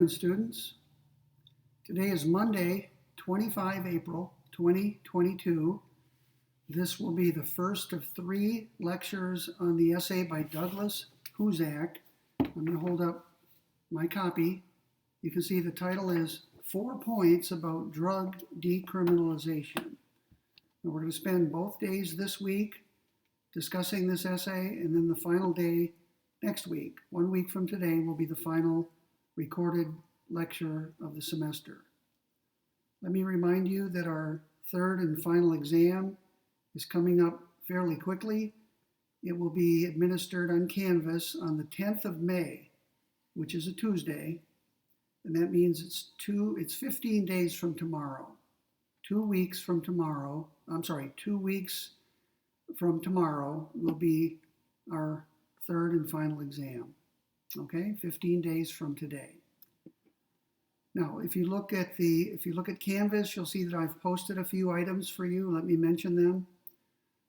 Students. Today is Monday, 25 April 2022. This will be the first of three lectures on the essay by Douglas Husak. I'm going to hold up my copy. You can see the title is 4 Points About Drug Decriminalization. And we're going to spend both days this week discussing this essay, and then the final day next week. 1 week from today will be the final recorded lecture of the semester. Let me remind you that our third and final exam is coming up fairly quickly. It will be administered on Canvas on the 10th of May, which is a Tuesday, and that means it's 15 days from tomorrow. 2 weeks from tomorrow, 2 weeks from tomorrow will be our third and final exam. Okay, 15 days from today. Now, if you look at Canvas, you'll see that I've posted a few items for you. Let me mention them.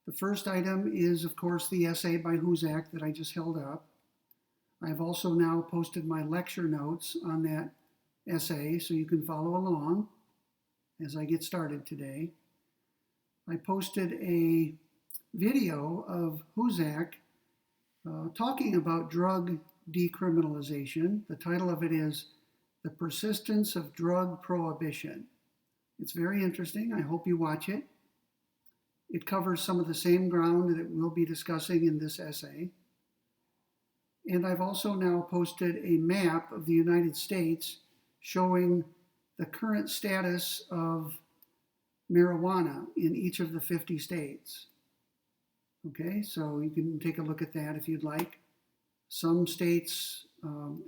The first item is, of course, the essay by Husak that I just held up. I've also now posted my lecture notes on that essay, so you can follow along as I get started today. I posted a video of Husak talking about drug decriminalization. The title of it is The Persistence of Drug Prohibition. It's very interesting. I hope you watch it. It covers some of the same ground that we'll be discussing in this essay. And I've also now posted a map of the United States showing the current status of marijuana in each of the 50 states. Okay, so you can take a look at that if you'd like. Some states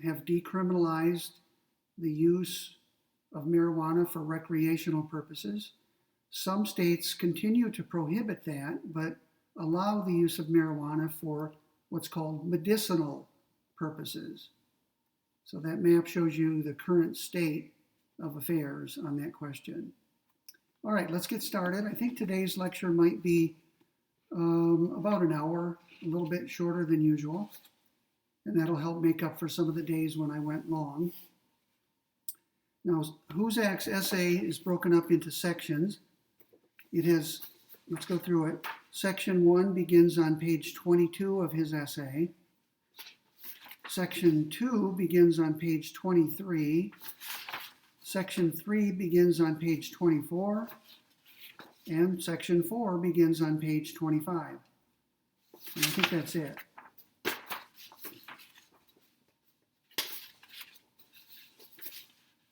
have decriminalized the use of marijuana for recreational purposes. Some states continue to prohibit that, but allow the use of marijuana for what's called medicinal purposes. So that map shows you the current state of affairs on that question. All right, let's get started. I think today's lecture might be about an hour, a little bit shorter than usual. And that'll help make up for some of the days when I went long. Now, Husak's essay is broken up into sections. Let's go through it. Section 1 begins on page 22 of his essay. Section 2 begins on page 23. Section 3 begins on page 24. And section 4 begins on page 25. And I think that's it.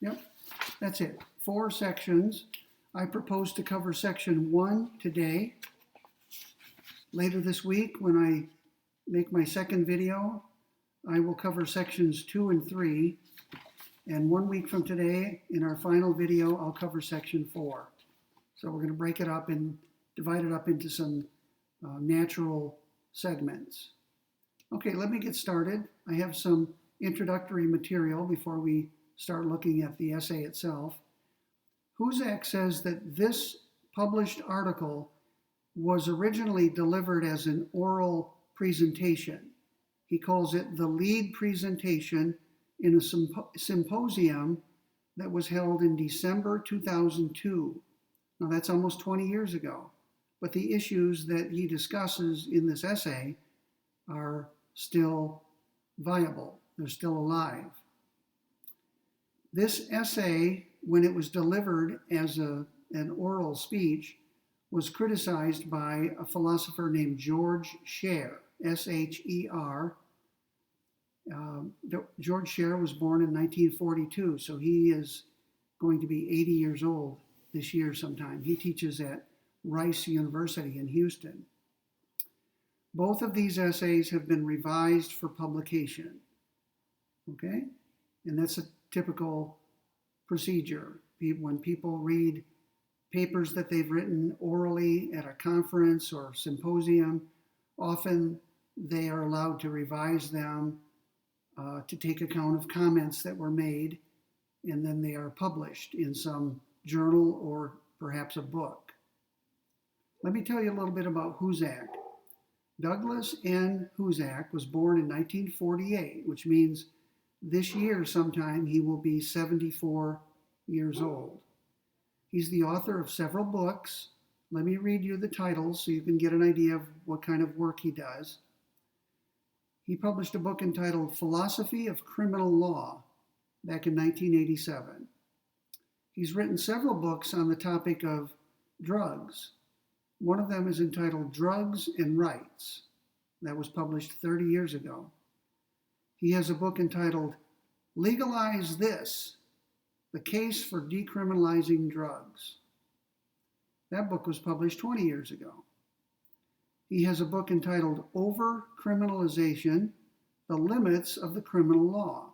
Yep, that's it. 4 sections. I propose to cover section 1 today. Later this week, when I make my second video, I will cover sections 2 and 3. And 1 week from today, in our final video, I'll cover section 4. So we're going to break it up and divide it up into some natural segments. Okay, let me get started. I have some introductory material before we start looking at the essay itself. Husak says that this published article was originally delivered as an oral presentation. He calls it the lead presentation in a symposium that was held in December 2002. Now that's almost 20 years ago, but the issues that he discusses in this essay are still viable. They're still alive. This essay, when it was delivered as an oral speech, was criticized by a philosopher named George Sher, S-H-E-R. George Sher was born in 1942, so he is going to be 80 years old this year sometime. He teaches at Rice University in Houston. Both of these essays have been revised for publication. Okay? And that's a typical procedure. When people read papers that they've written orally at a conference or symposium, often they are allowed to revise them to take account of comments that were made, and then they are published in some journal or perhaps a book. Let me tell you a little bit about Husak. Douglas N. Husak was born in 1948, which means This year, sometime, he will be 74 years old. He's the author of several books. Let me read you the titles so you can get an idea of what kind of work he does. He published a book entitled Philosophy of Criminal Law back in 1987. He's written several books on the topic of drugs. One of them is entitled Drugs and Rights. That was published 30 years ago. He has a book entitled Legalize This, The Case for Decriminalizing Drugs. That book was published 20 years ago. He has a book entitled Over-Criminalization, The Limits of the Criminal Law.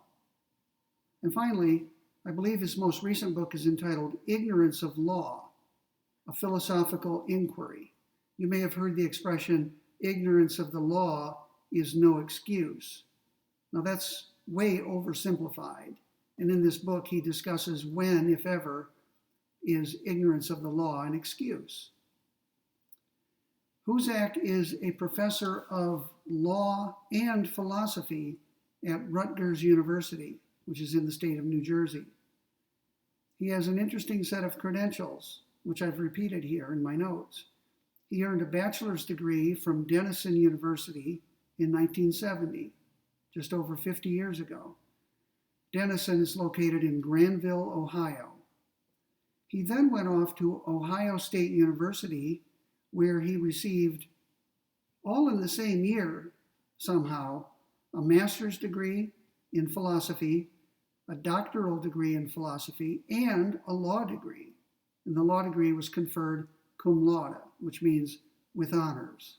And finally, I believe his most recent book is entitled Ignorance of Law, A Philosophical Inquiry. You may have heard the expression, ignorance of the law is no excuse. Now that's way oversimplified. And in this book, he discusses when, if ever, is ignorance of the law an excuse. Husak is a professor of law and philosophy at Rutgers University, which is in the state of New Jersey. He has an interesting set of credentials, which I've repeated here in my notes. He earned a bachelor's degree from Denison University in 1970, just over 50 years ago. Denison is located in Granville, Ohio. He then went off to Ohio State University, where he received, all in the same year somehow, a master's degree in philosophy, a doctoral degree in philosophy, and a law degree. And the law degree was conferred cum laude, which means with honors.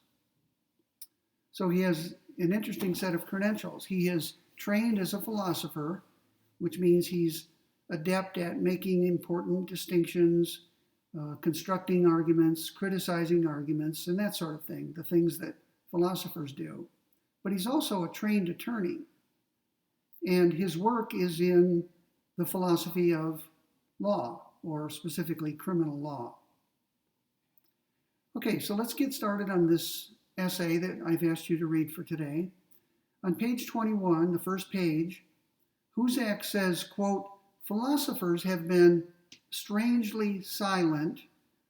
So he has an interesting set of credentials. He is trained as a philosopher, which means he's adept at making important distinctions, constructing arguments, criticizing arguments, and that sort of thing, the things that philosophers do. But he's also a trained attorney, and his work is in the philosophy of law, or specifically criminal law. Okay, so let's get started on this essay that I've asked you to read for today. On page 21, the first page, Husak says, quote, philosophers have been strangely silent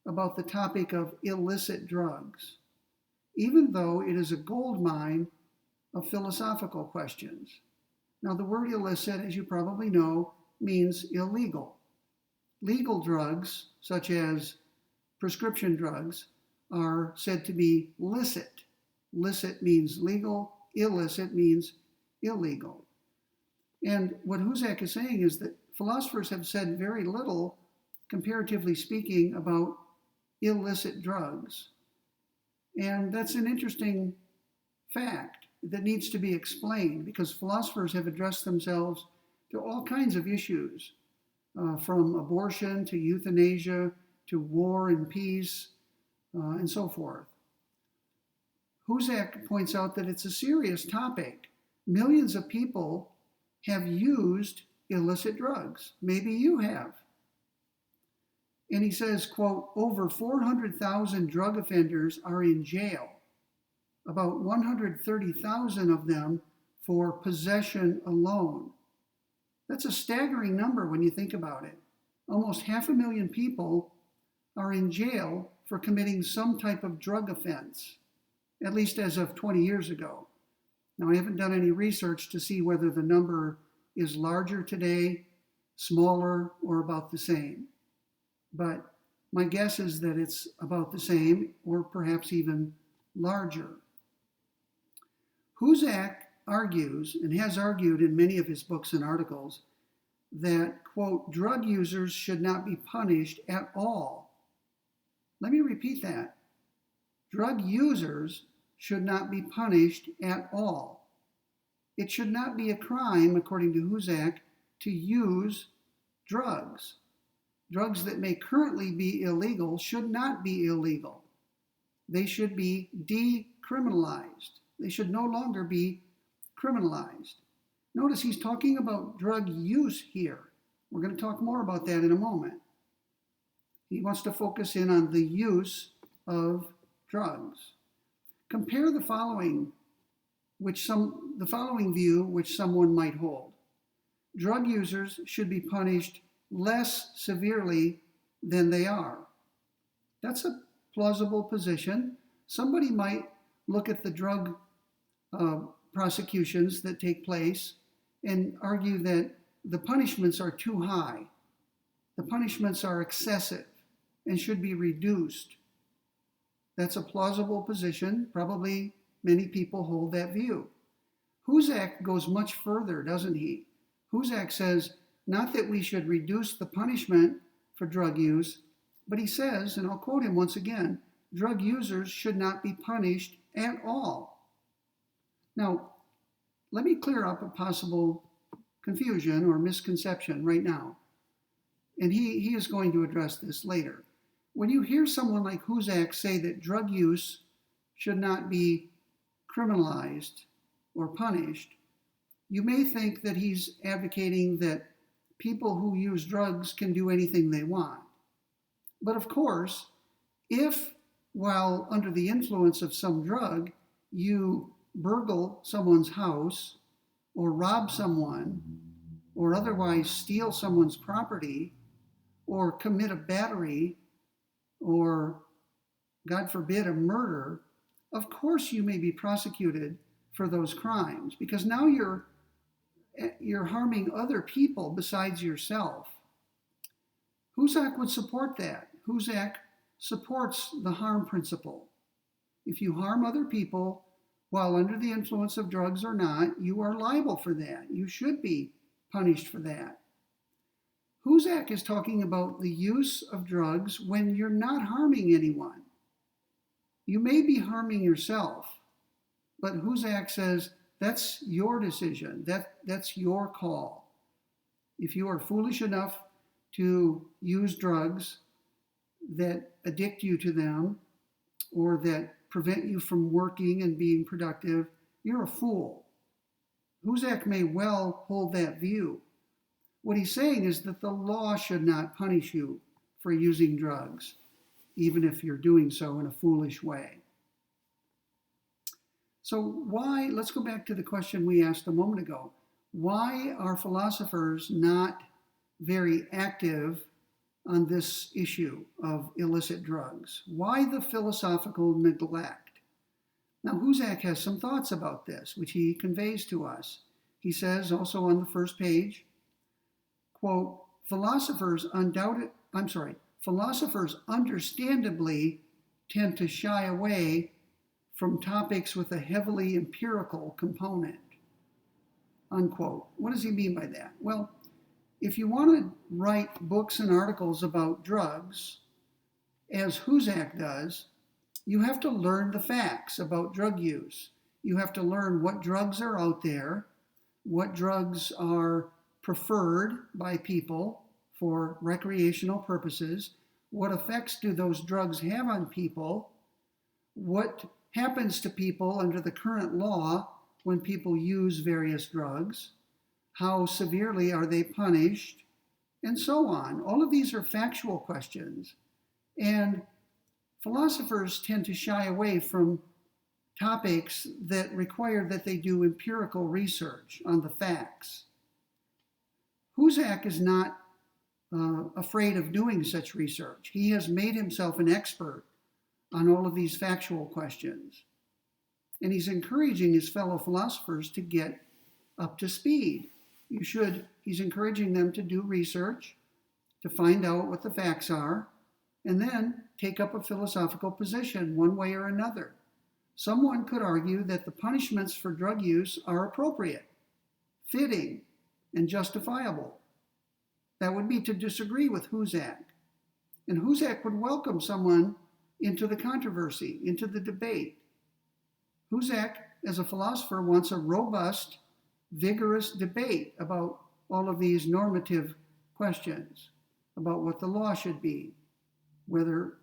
about the topic of illicit drugs, even though it is a gold mine of philosophical questions. Now, the word illicit, as you probably know, means illegal. Legal drugs, such as prescription drugs, are said to be licit. Licit means legal, illicit means illegal. And what Husak is saying is that philosophers have said very little, comparatively speaking, about illicit drugs. And that's an interesting fact that needs to be explained, because philosophers have addressed themselves to all kinds of issues, from abortion to euthanasia to war and peace, and so forth. Husak points out that it's a serious topic. Millions of people have used illicit drugs. Maybe you have. And he says, quote, over 400,000 drug offenders are in jail, about 130,000 of them for possession alone. That's a staggering number when you think about it. Almost 500,000 people are in jail for committing some type of drug offense, at least as of 20 years ago. Now, I haven't done any research to see whether the number is larger today, smaller, or about the same. But my guess is that it's about the same, or perhaps even larger. Husak argues, and has argued in many of his books and articles, that, quote, drug users should not be punished at all. Let me repeat that. Drug users should not be punished at all. It should not be a crime, according to Husak, to use drugs. Drugs that may currently be illegal should not be illegal. They should be decriminalized. They should no longer be criminalized. Notice he's talking about drug use here. We're going to talk more about that in a moment. He wants to focus in on the use of drugs. Compare the following view which someone might hold. drug users should be punished less severely than they are. That's a plausible position. Somebody might look at the drug prosecutions that take place and argue that the punishments are too high. The punishments are excessive and should be reduced. That's a plausible position. Probably many people hold that view. Husak goes much further, doesn't he? Husak says not that we should reduce the punishment for drug use, but he says, and I'll quote him once again, drug users should not be punished at all. Now, let me clear up a possible confusion or misconception right now. And he is going to address this later. When you hear someone like Husak say that drug use should not be criminalized or punished, you may think that he's advocating that people who use drugs can do anything they want. But of course, if while under the influence of some drug, you burgle someone's house or rob someone or otherwise steal someone's property or commit a battery or, God forbid, a murder, of course you may be prosecuted for those crimes because now you're harming other people besides yourself. Husak would support that. Husak supports the harm principle. If you harm other people while under the influence of drugs or not, you are liable for that. You should be punished for that. Husak is talking about the use of drugs when you're not harming anyone. You may be harming yourself, but Husak says that's your decision. That's your call. If you are foolish enough to use drugs that addict you to them or that prevent you from working and being productive, you're a fool. Husak may well hold that view. What he's saying is that the law should not punish you for using drugs, even if you're doing so in a foolish way. So let's go back to the question we asked a moment ago. Why are philosophers not very active on this issue of illicit drugs? Why the philosophical neglect? Now, Husak has some thoughts about this, which he conveys to us. He says also on the first page, quote, philosophers understandably tend to shy away from topics with a heavily empirical component, unquote. What does he mean by that? Well, if you want to write books and articles about drugs, as Husak does, you have to learn the facts about drug use. You have to learn what drugs are out there, what drugs are preferred by people for recreational purposes, what effects do those drugs have on people, what happens to people under the current law when people use various drugs, how severely are they punished, and so on. All of these are factual questions. And philosophers tend to shy away from topics that require that they do empirical research on the facts. Husak is not afraid of doing such research. He has made himself an expert on all of these factual questions. And he's encouraging his fellow philosophers to get up to speed. He's encouraging them to do research, to find out what the facts are, and then take up a philosophical position one way or another. Someone could argue that the punishments for drug use are appropriate, fitting, and justifiable. That would be to disagree with Husak. And Husak would welcome someone into the controversy, into the debate. Husak, as a philosopher, wants a robust, vigorous debate about all of these normative questions, about what the law should be, whether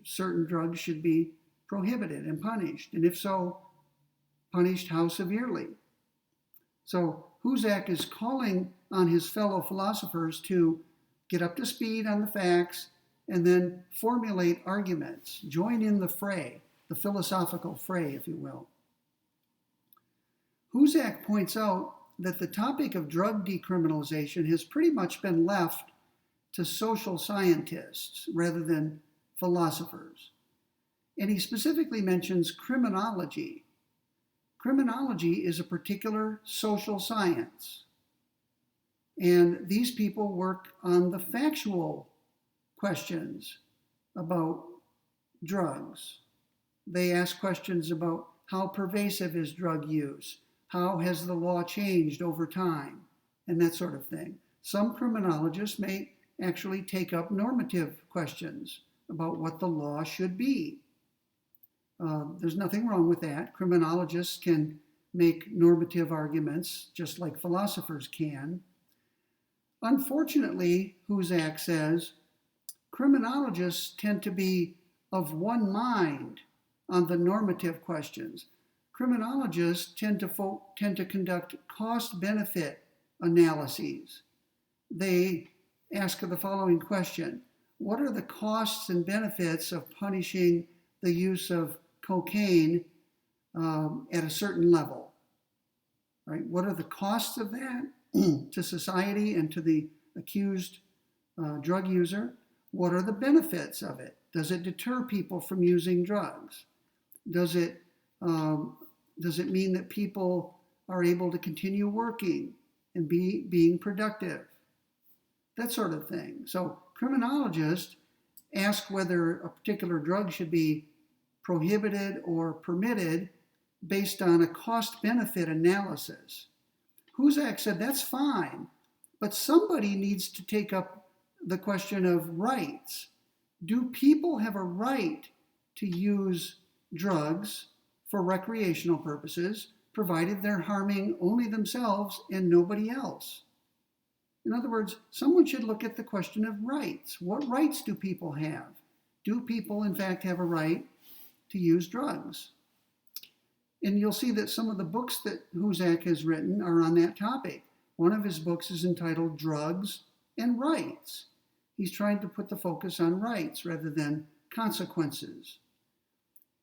certain drugs should be prohibited and punished, and if so, punished how severely. So Husak is calling on his fellow philosophers to get up to speed on the facts and then formulate arguments, join in the fray, the philosophical fray, if you will. Husak points out that the topic of drug decriminalization has pretty much been left to social scientists rather than philosophers. And he specifically mentions criminology. Criminology is a particular social science. And these people work on the factual questions about drugs. They ask questions about how pervasive is drug use, how has the law changed over time, and that sort of thing. Some criminologists may actually take up normative questions about what the law should be. There's nothing wrong with that. Criminologists can make normative arguments just like philosophers can. Unfortunately, Husak says, criminologists tend to be of one mind on the normative questions. Criminologists tend to conduct cost-benefit analyses. They ask the following question: what are the costs and benefits of punishing the use of cocaine at a certain level? Right? What are the costs of that to society and to the accused drug user? What are the benefits of it? Does it deter people from using drugs? Does it mean that people are able to continue working and being productive? That sort of thing. So criminologists ask whether a particular drug should be prohibited or permitted based on a cost-benefit analysis. Husak said that's fine, but somebody needs to take up the question of rights. Do people have a right to use drugs for recreational purposes, provided they're harming only themselves and nobody else? In other words, someone should look at the question of rights. What rights do people have? Do people, in fact, have a right to use drugs? And you'll see that some of the books that Husak has written are on that topic. One of his books is entitled Drugs and Rights. He's trying to put the focus on rights rather than consequences.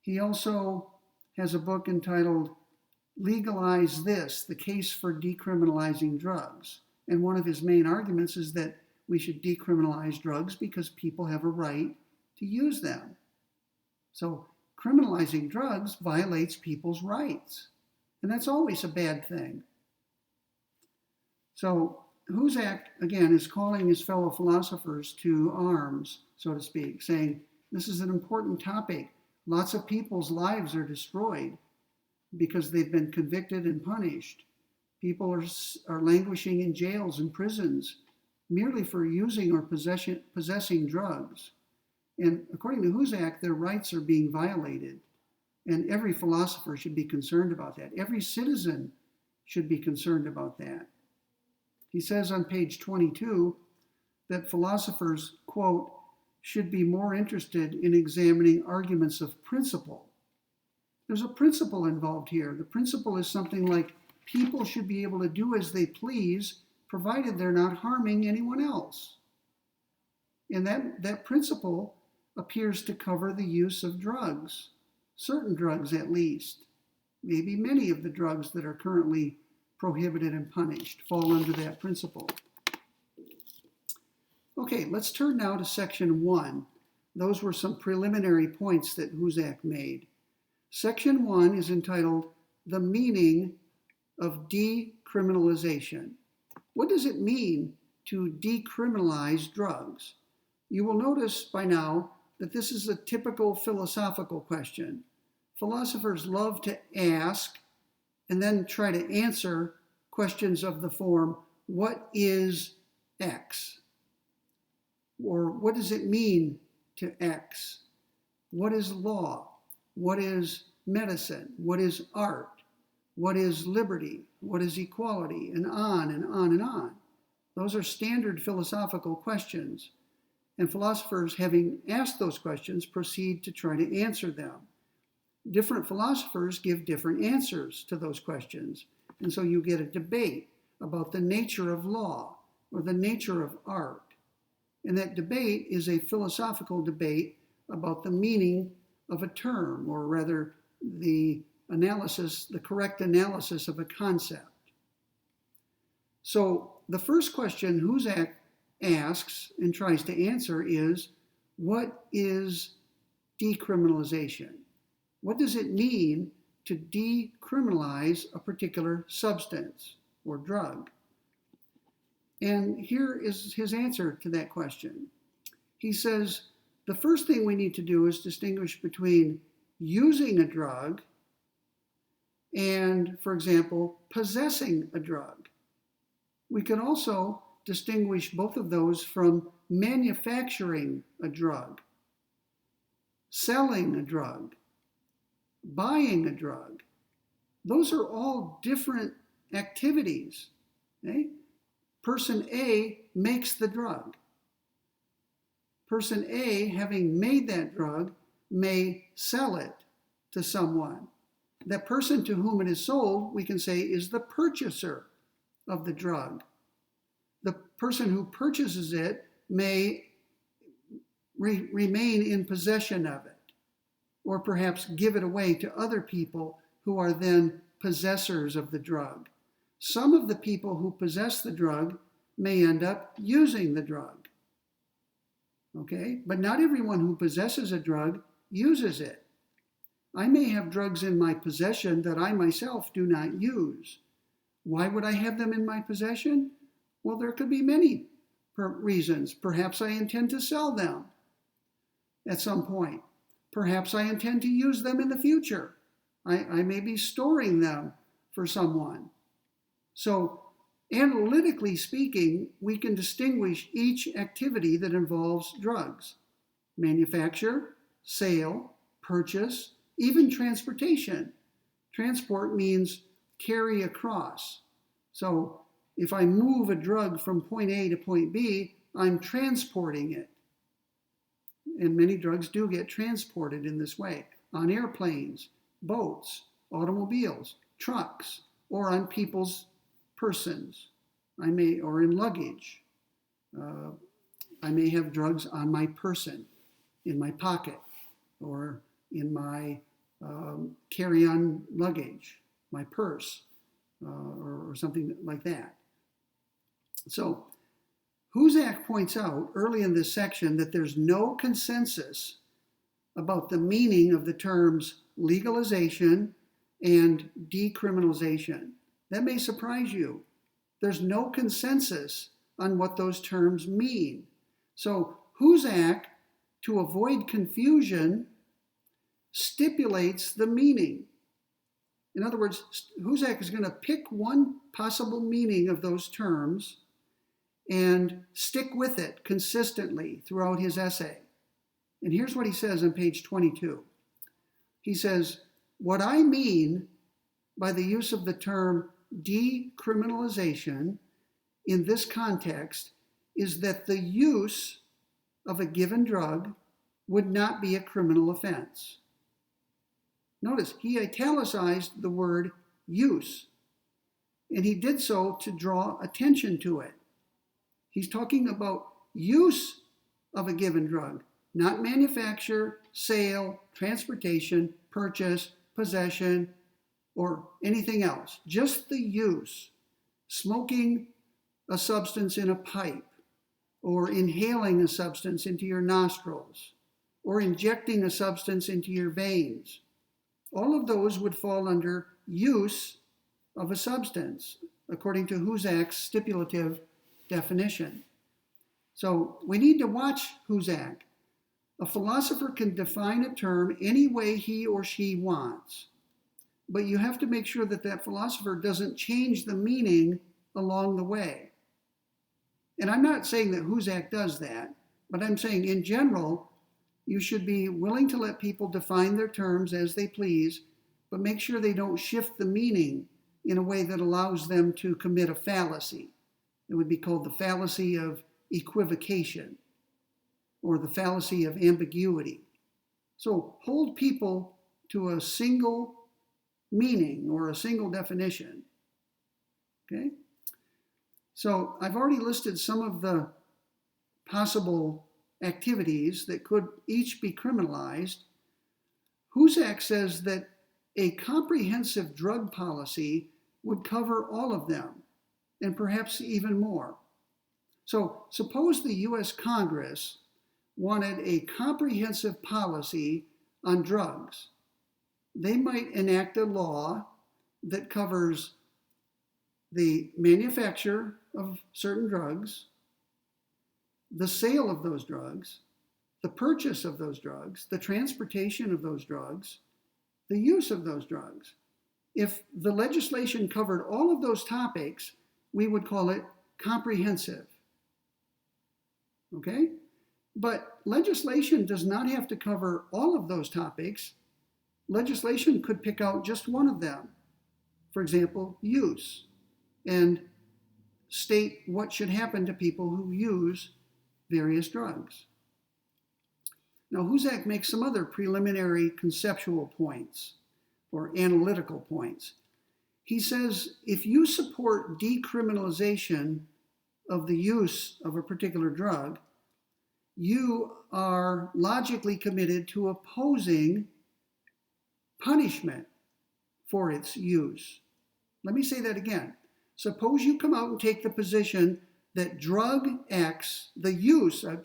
He also has a book entitled Legalize This, the Case for Decriminalizing Drugs. And one of his main arguments is that we should decriminalize drugs because people have a right to use them. So criminalizing drugs violates people's rights. And that's always a bad thing. So Husak, again, is calling his fellow philosophers to arms, so to speak, saying this is an important topic. Lots of people's lives are destroyed because they've been convicted and punished. People are languishing in jails and prisons merely for using or possessing drugs. And according to Husak, their rights are being violated. And every philosopher should be concerned about that. Every citizen should be concerned about that. He says on page 22 that philosophers, quote, should be more interested in examining arguments of principle. There's a principle involved here. The principle is something like people should be able to do as they please, provided they're not harming anyone else. And that principle appears to cover the use of drugs, certain drugs at least. Maybe many of the drugs that are currently prohibited and punished fall under that principle. Okay, let's turn now to section 1. Those were some preliminary points that Husak made. Section 1 is entitled The Meaning of Decriminalization. What does it mean to decriminalize drugs? You will notice by now that this is a typical philosophical question. Philosophers love to ask and then try to answer questions of the form, what is X? Or what does it mean to X? What is law? What is medicine? What is art? What is liberty? What is equality? And on and on and on. Those are standard philosophical questions. And philosophers, having asked those questions, proceed to try to answer them. Different philosophers give different answers to those questions. And so you get a debate about the nature of law or the nature of art. And that debate is a philosophical debate about the meaning of a term, or rather the correct analysis of a concept. So the first question Husak asks and tries to answer is, what is decriminalization? What does it mean to decriminalize a particular substance or drug? And here is his answer to that question. He says, the first thing we need to do is distinguish between using a drug and, for example, possessing a drug. We can also distinguish both of those from manufacturing a drug, selling a drug, buying a drug. Those are all different activities. Okay? Person A makes the drug. Person A, having made that drug, may sell it to someone. That person to whom it is sold, we can say, is the purchaser of the drug. The person who purchases it may remain in possession of it, or perhaps give it away to other people who are then possessors of the drug. Some of the people who possess the drug may end up using the drug. Okay? But not everyone who possesses a drug uses it. I may have drugs in my possession that I myself do not use. Why would I have them in my possession? Well, there could be many reasons. Perhaps I intend to sell them at some point. Perhaps I intend to use them in the future. I may be storing them for someone. So, analytically speaking, we can distinguish each activity that involves drugs: manufacture, sale, purchase, even transportation. Transport means carry across. So, if I move a drug from point A to point B, I'm transporting it. And many drugs do get transported in this way on airplanes, boats, automobiles, trucks, or on people's persons. Or in luggage. I may have drugs on my person, in my pocket, or in my carry-on luggage, my purse, or something like that. So, Husak points out early in this section that there's no consensus about the meaning of the terms legalization and decriminalization. That may surprise you. There's no consensus on what those terms mean. So Husak, to avoid confusion, stipulates the meaning. In other words, Husak is going to pick one possible meaning of those terms and stick with it consistently throughout his essay. And here's what he says on page 22. He says, what I mean by the use of the term decriminalization in this context is that the use of a given drug would not be a criminal offense. Notice, he italicized the word use, and he did so to draw attention to it. He's talking about use of a given drug, not manufacture, sale, transportation, purchase, possession, or anything else. Just the use. Smoking a substance in a pipe, or inhaling a substance into your nostrils, or injecting a substance into your veins. All of those would fall under use of a substance, according to Husak's stipulative definition. So we need to watch Husak. A philosopher can define a term any way he or she wants, but you have to make sure that that philosopher doesn't change the meaning along the way. And I'm not saying that Husak does that, but I'm saying in general, you should be willing to let people define their terms as they please, but make sure they don't shift the meaning in a way that allows them to commit a fallacy. It would be called the fallacy of equivocation, or the fallacy of ambiguity. So hold people to a single meaning or a single definition. Okay? So I've already listed some of the possible activities that could each be criminalized. Husak says that a comprehensive drug policy would cover all of them. and perhaps even more. So suppose the US Congress wanted a comprehensive policy on drugs. They might enact a law that covers the manufacture of certain drugs, the sale of those drugs, the purchase of those drugs, the transportation of those drugs, the use of those drugs. If the legislation covered all of those topics, we would call it comprehensive. Okay? But legislation does not have to cover all of those topics. Legislation could pick out just one of them. For example, use, and state what should happen to people who use various drugs. Now, Husak makes some other preliminary conceptual points or analytical points. He says if you support decriminalization of the use of a particular drug, you are logically committed to opposing punishment for its use. Let me say that again. Suppose you come out and take the position that drug X, the use of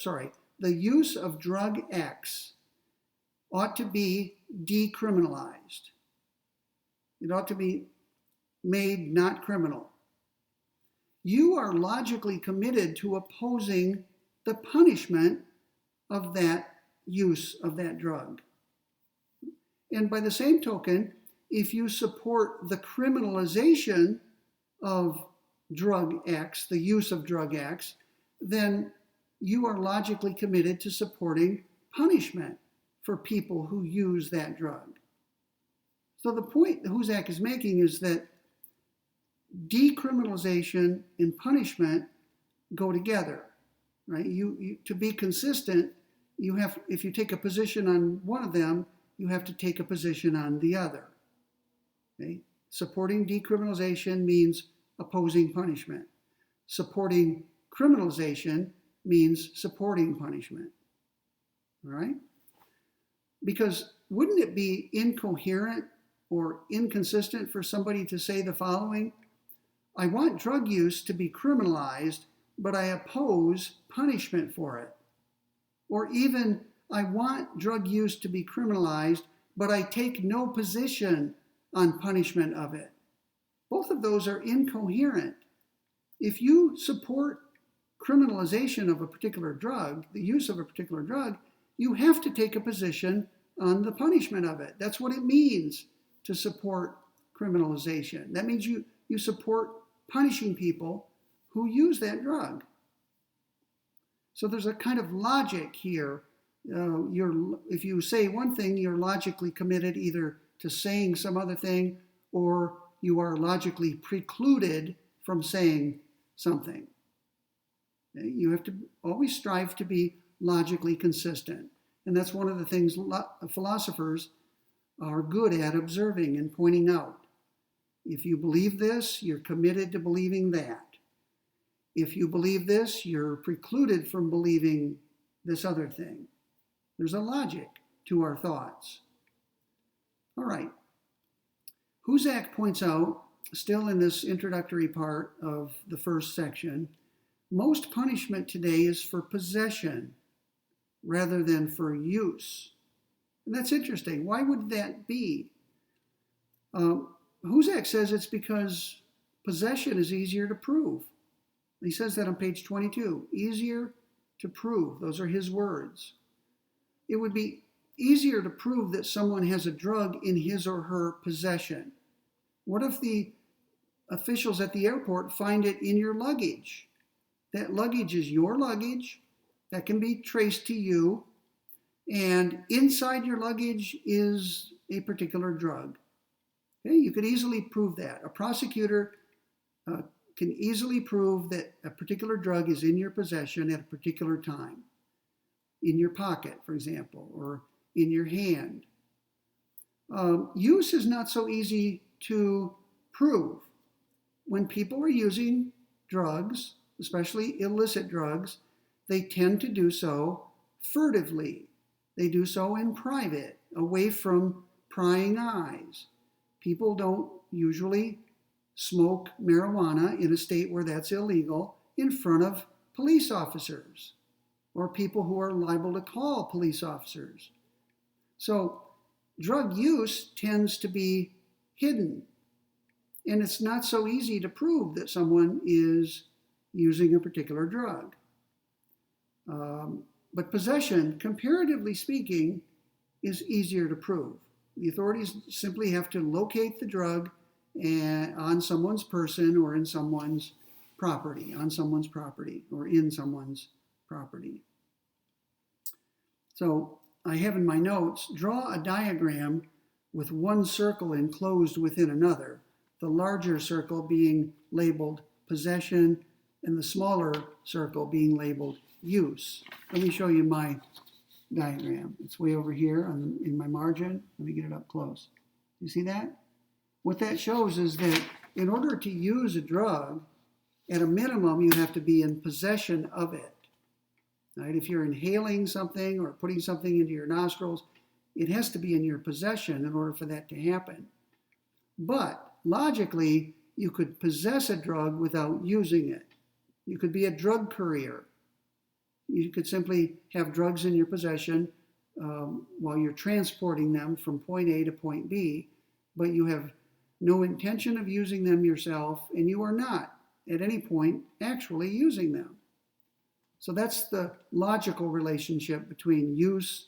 drug X ought to be decriminalized. It ought to be made not criminal. You are logically committed to opposing the punishment of that use of that drug. And by the same token, if you support the criminalization of drug X, the use of drug X, then you are logically committed to supporting punishment for people who use that drug. So the point that Husak is making is that decriminalization and punishment go together, right? You to be consistent, you have, if you take a position on one of them, you have to take a position on the other. Okay? Supporting decriminalization means opposing punishment. Supporting criminalization means supporting punishment. All right? Because wouldn't it be incoherent or inconsistent for somebody to say the following? I want drug use to be criminalized, but I oppose punishment for it. Or even, I want drug use to be criminalized, but I take no position on punishment of it. Both of those are incoherent. If you support criminalization of a particular drug, the use of a particular drug, you have to take a position on the punishment of it. That's what it means to support criminalization. That means you support punishing people who use that drug. So there's a kind of logic here. If you say one thing, you're logically committed either to saying some other thing, or you are logically precluded from saying something. Okay? You have to always strive to be logically consistent. And that's one of the things philosophers are good at observing and pointing out. If you believe this, you're committed to believing that. If you believe this, you're precluded from believing this other thing. There's a logic to our thoughts. All right. Husak points out, still in this introductory part of the first section, most punishment today is for possession rather than for use. And that's interesting. Why would that be? Husak says it's because possession is easier to prove. He says that on page 22. Easier to prove. Those are his words. It would be easier to prove that someone has a drug in his or her possession. What if the officials at the airport find it in your luggage? That luggage is your luggage. That can be traced to you. And inside your luggage is a particular drug. Okay? You could easily prove that. A prosecutor can easily prove that a particular drug is in your possession at a particular time. In your pocket, for example, or in your hand. Use is not so easy to prove. When people are using drugs, especially illicit drugs, they tend to do so furtively. They do so in private, away from prying eyes. People don't usually smoke marijuana in a state where that's illegal in front of police officers or people who are liable to call police officers. So drug use tends to be hidden, and it's not so easy to prove that someone is using a particular drug. But possession, comparatively speaking, is easier to prove. The authorities simply have to locate the drug on someone's person or in someone's property, or in someone's property. So I have in my notes, draw a diagram with one circle enclosed within another, the larger circle being labeled possession and the smaller circle being labeled use. Let me show you my diagram. It's way over here in my margin. Let me get it up close. You see that? What that shows is that in order to use a drug, at a minimum, you have to be in possession of it. Right? If you're inhaling something or putting something into your nostrils, it has to be in your possession in order for that to happen. But logically, you could possess a drug without using it. You could be a drug courier. You could simply have drugs in your possession while you're transporting them from point A to point B, but you have no intention of using them yourself, and you are not at any point actually using them. So that's the logical relationship between use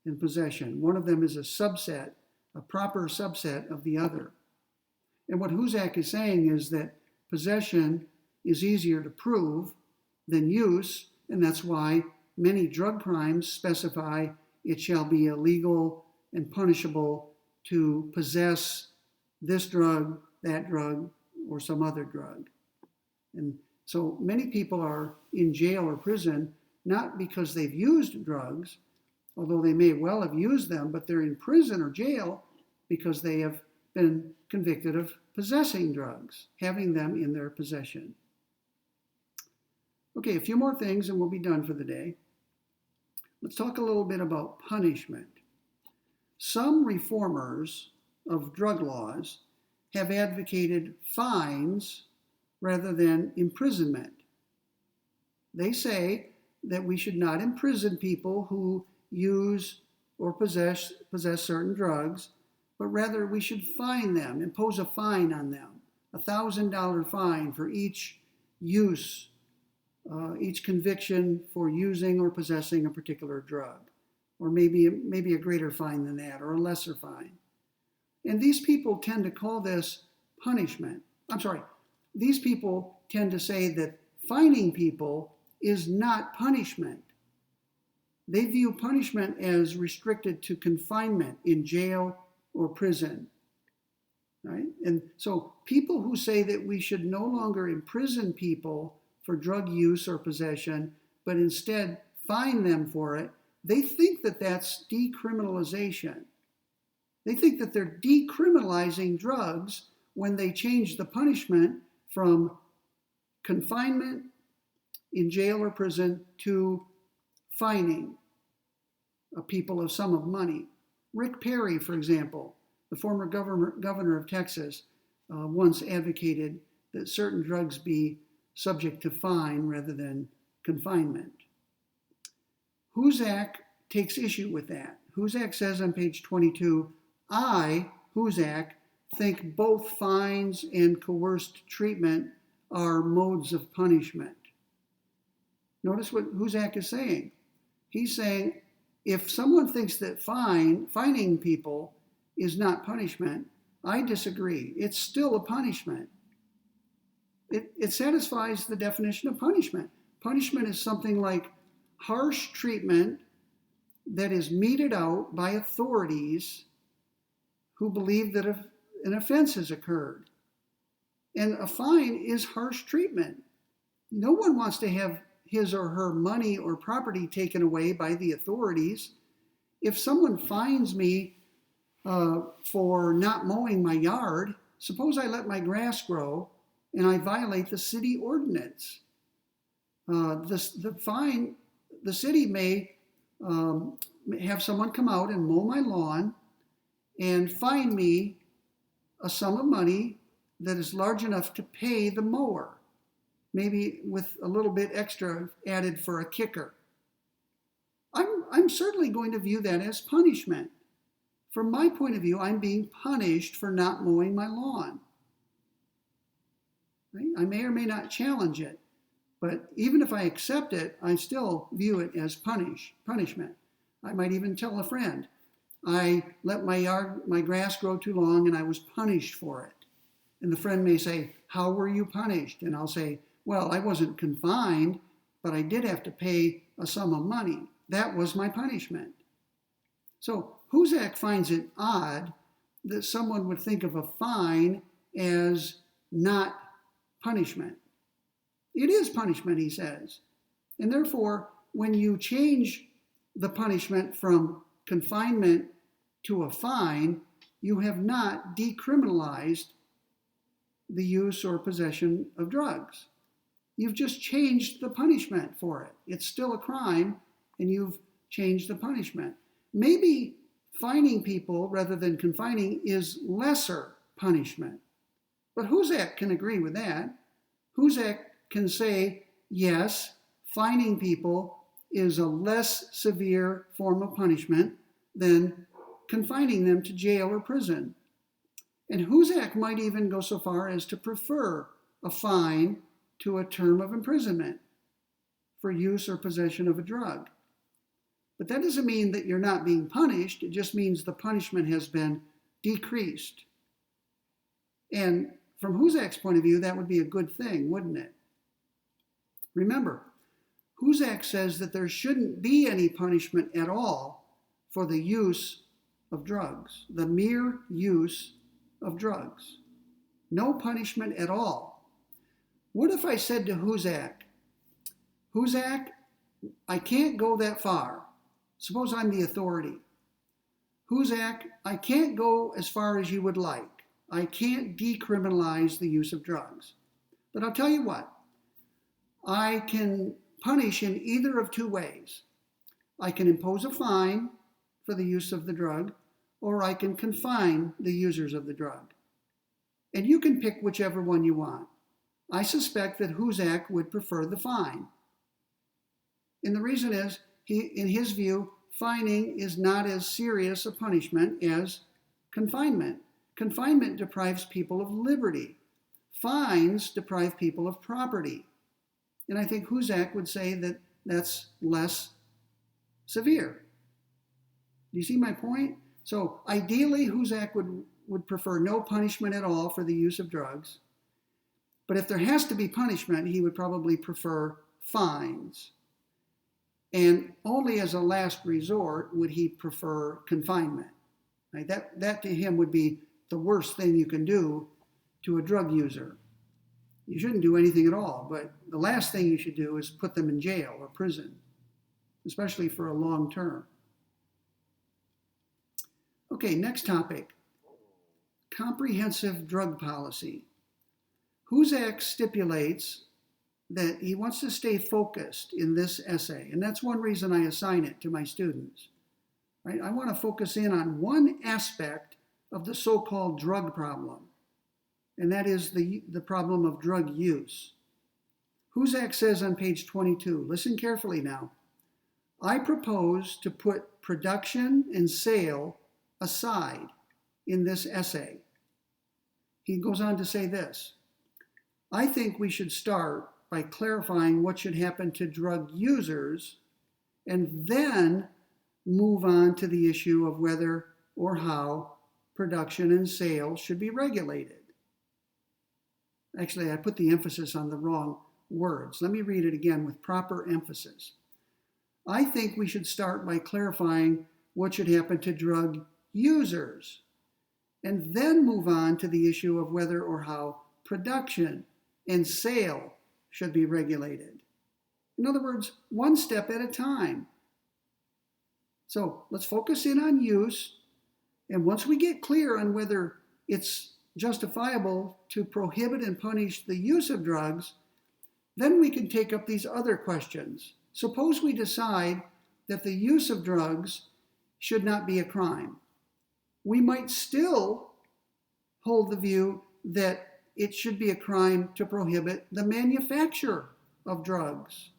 and possession. One of them is a subset, a proper subset of the other. And what Husak is saying is that possession is easier to prove than use, and that's why many drug crimes specify it shall be illegal and punishable to possess this drug, that drug, or some other drug. And so many people are in jail or prison not because they've used drugs, although they may well have used them, but they're in prison or jail because they have been convicted of possessing drugs, having them in their possession. Okay, a few more things and we'll be done for the day. Let's talk a little bit about punishment. Some reformers of drug laws have advocated fines rather than imprisonment. They say that we should not imprison people who use or possess certain drugs, but rather we should fine them, impose a fine on them, $1,000 fine for each use, each conviction for using or possessing a particular drug, or maybe a greater fine than that, or a lesser fine. And these people tend to call this punishment. These people tend to say that fining people is not punishment. They view punishment as restricted to confinement in jail or prison. Right? And so people who say that we should no longer imprison people for drug use or possession, but instead fine them for it, they think that that's decriminalization. They think that they're decriminalizing drugs when they change the punishment from confinement in jail or prison to fining people a sum of money. Rick Perry, for example, the former governor of Texas, once advocated that certain drugs be subject to fine rather than confinement. Husak takes issue with that. Husak says on page 22, I, Husak, think both fines and coerced treatment are modes of punishment. Notice what Husak is saying. He's saying if someone thinks that fining people is not punishment, I disagree. It's still a punishment. It satisfies the definition of punishment. Punishment is something like harsh treatment that is meted out by authorities who believe that an offense has occurred. And a fine is harsh treatment. No one wants to have his or her money or property taken away by the authorities. If someone fines me for not mowing my yard, suppose I let my grass grow and I violate the city ordinance. The city may have someone come out and mow my lawn and fine me a sum of money that is large enough to pay the mower, maybe with a little bit extra added for a kicker. I'm certainly going to view that as punishment. From my point of view, I'm being punished for not mowing my lawn. Right? I may or may not challenge it, but even if I accept it, I still view it as punishment. I might even tell a friend, I let my grass grow too long and I was punished for it. And the friend may say, how were you punished? And I'll say, well, I wasn't confined, but I did have to pay a sum of money. That was my punishment. So Husak finds it odd that someone would think of a fine as not punishment. It is punishment, he says. And therefore, when you change the punishment from confinement to a fine, you have not decriminalized the use or possession of drugs. You've just changed the punishment for it. It's still a crime, and you've changed the punishment. Maybe fining people rather than confining is lesser punishment. But Husak can agree with that. Husak can say, yes, fining people is a less severe form of punishment than confining them to jail or prison. And Husak might even go so far as to prefer a fine to a term of imprisonment for use or possession of a drug. But that doesn't mean that you're not being punished. It just means the punishment has been decreased. And from Husak's point of view, that would be a good thing, wouldn't it? Remember, Husak says that there shouldn't be any punishment at all for the use of drugs, the mere use of drugs. No punishment at all. What if I said to Husak, Husak, I can't go that far. Suppose I'm the authority. Husak, I can't go as far as you would like. I can't decriminalize the use of drugs. But I'll tell you what, I can punish in either of two ways. I can impose a fine for the use of the drug, or I can confine the users of the drug. And you can pick whichever one you want. I suspect that Husak would prefer the fine. And the reason is, in his view, fining is not as serious a punishment as confinement. Confinement deprives people of liberty. Fines deprive people of property. And I think Husak would say that that's less severe. Do you see my point? So ideally, Husak would prefer no punishment at all for the use of drugs. But if there has to be punishment, he would probably prefer fines. And only as a last resort would he prefer confinement. Right? That to him would be the worst thing you can do to a drug user. You shouldn't do anything at all, but the last thing you should do is put them in jail or prison, especially for a long term. Okay, next topic, comprehensive drug policy. Husak stipulates that he wants to stay focused in this essay, and that's one reason I assign it to my students. Right? I want to focus in on one aspect of the so-called drug problem, and that is the problem of drug use. Husak says on page 22, listen carefully now, I propose to put production and sale aside in this essay. He goes on to say this, I think we should start by clarifying what should happen to drug users and then move on to the issue of whether or how production and sale should be regulated. Actually, I put the emphasis on the wrong words. Let me read it again with proper emphasis. I think we should start by clarifying what should happen to drug users and then move on to the issue of whether or how production and sale should be regulated. In other words, one step at a time. So let's focus in on use, and once we get clear on whether it's justifiable to prohibit and punish the use of drugs, then we can take up these other questions. Suppose we decide that the use of drugs should not be a crime. We might still hold the view that it should be a crime to prohibit the manufacture of drugs.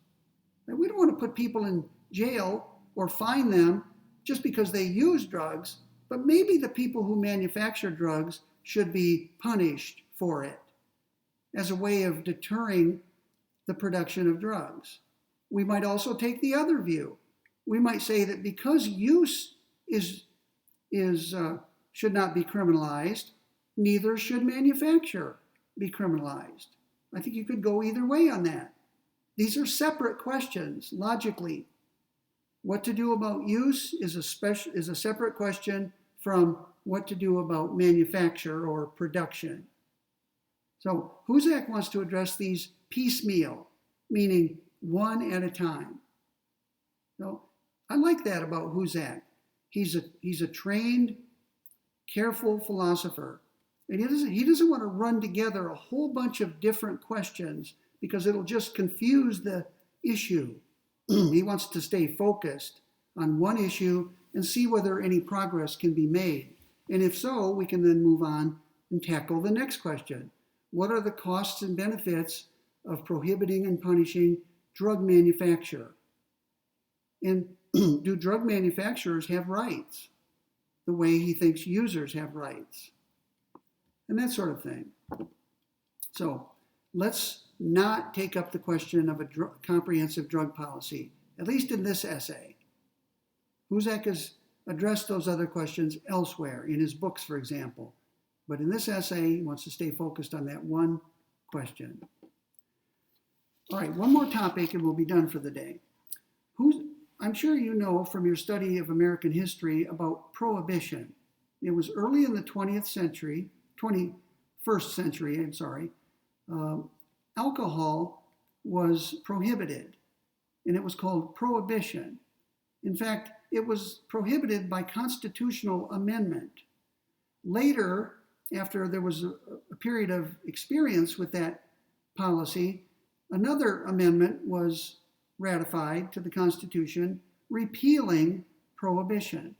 And we don't want to put people in jail or fine them just because they use drugs, but maybe the people who manufacture drugs should be punished for it as a way of deterring the production of drugs. We might also take the other view. We might say that because use should not be criminalized, neither should manufacture be criminalized. I think you could go either way on that. These are separate questions, logically. What to do about use is a separate question from what to do about manufacture or production. So Husak wants to address these piecemeal, meaning one at a time. So I like that about Husak. He's a trained, careful philosopher. And he doesn't want to run together a whole bunch of different questions because it'll just confuse the issue. He wants to stay focused on one issue and see whether any progress can be made. And if so, we can then move on and tackle the next question. What are the costs and benefits of prohibiting and punishing drug manufacture? And do drug manufacturers have rights the way he thinks users have rights? And that sort of thing. So let's not take up the question of a comprehensive drug policy, at least in this essay. Husak has addressed those other questions elsewhere, in his books, for example. But in this essay, he wants to stay focused on that one question. All right, one more topic and we'll be done for the day. I'm sure you know from your study of American history about prohibition. It was early in the 21st century, alcohol was prohibited, and it was called prohibition. In fact, it was prohibited by constitutional amendment. Later, after there was a period of experience with that policy, another amendment was ratified to the Constitution, repealing prohibition.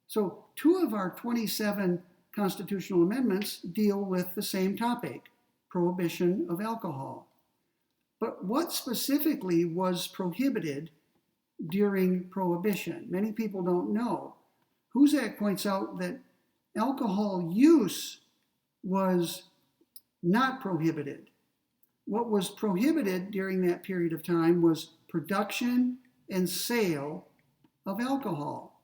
So 2 of our 27 constitutional amendments deal with the same topic, prohibition of alcohol. But what specifically was prohibited during prohibition? Many people don't know. Husak points out that alcohol use was not prohibited. What was prohibited during that period of time was production and sale of alcohol.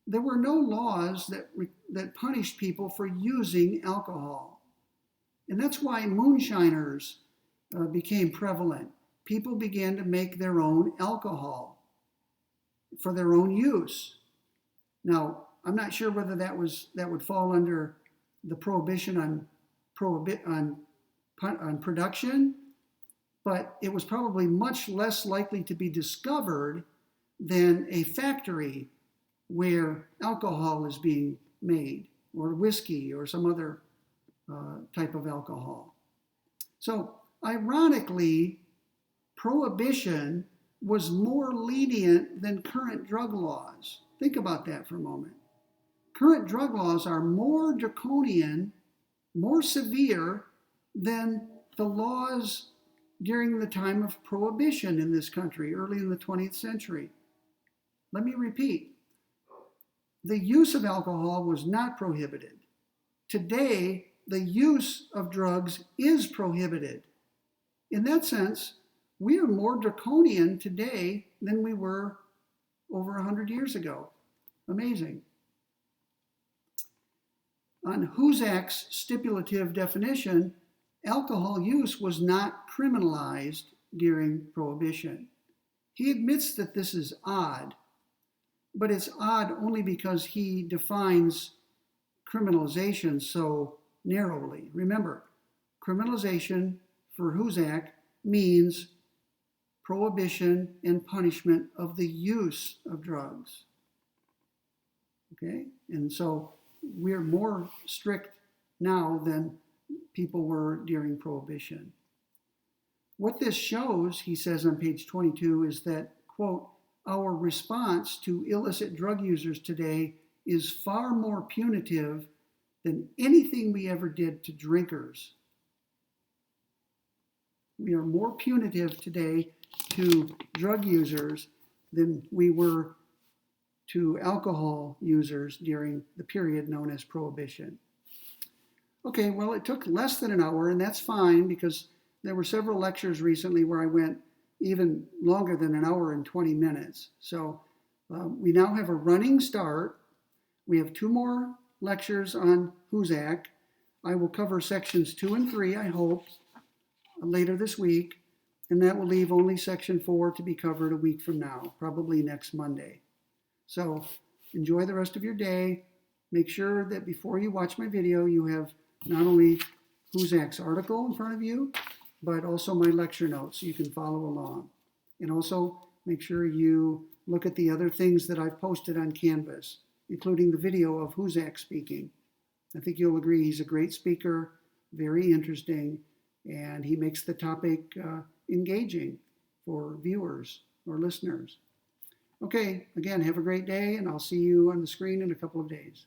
There were no laws that punished people for using alcohol. And that's why moonshiners became prevalent. People began to make their own alcohol for their own use. Now, I'm not sure whether that would fall under the prohibition on production, but it was probably much less likely to be discovered than a factory where alcohol is being made, or whiskey, or some other type of alcohol. So, ironically, prohibition was more lenient than current drug laws. Think about that for a moment. Current drug laws are more draconian, more severe than the laws during the time of prohibition in this country, early in the 20th century. Let me repeat. The use of alcohol was not prohibited. Today, the use of drugs is prohibited. In that sense, we are more draconian today than we were over 100 years ago. Amazing. On Husak's stipulative definition, alcohol use was not criminalized during Prohibition. He admits that this is odd, but it's odd only because he defines criminalization so narrowly. Remember, criminalization for Husak means prohibition and punishment of the use of drugs. Okay? And so we're more strict now than people were during Prohibition. What this shows, he says on page 22, is that, quote, our response to illicit drug users today is far more punitive than anything we ever did to drinkers, we are more punitive today to drug users than we were to alcohol users during the period known as Prohibition. Okay, well, it took less than an hour, and that's fine because there were several lectures recently where I went even longer than an hour and 20 minutes. So we now have a running start. We have 2 more lectures on Husak. I will cover sections 2 and 3, I hope, later this week, and that will leave only section 4 to be covered a week from now, probably next Monday. So enjoy the rest of your day. Make sure that before you watch my video, you have not only Husak's article in front of you, but also my lecture notes so you can follow along. And also make sure you look at the other things that I've posted on Canvas, including the video of Husak speaking. I think you'll agree he's a great speaker, very interesting, and he makes the topic engaging for viewers or listeners. Okay, again, have a great day, and I'll see you on the screen in a couple of days.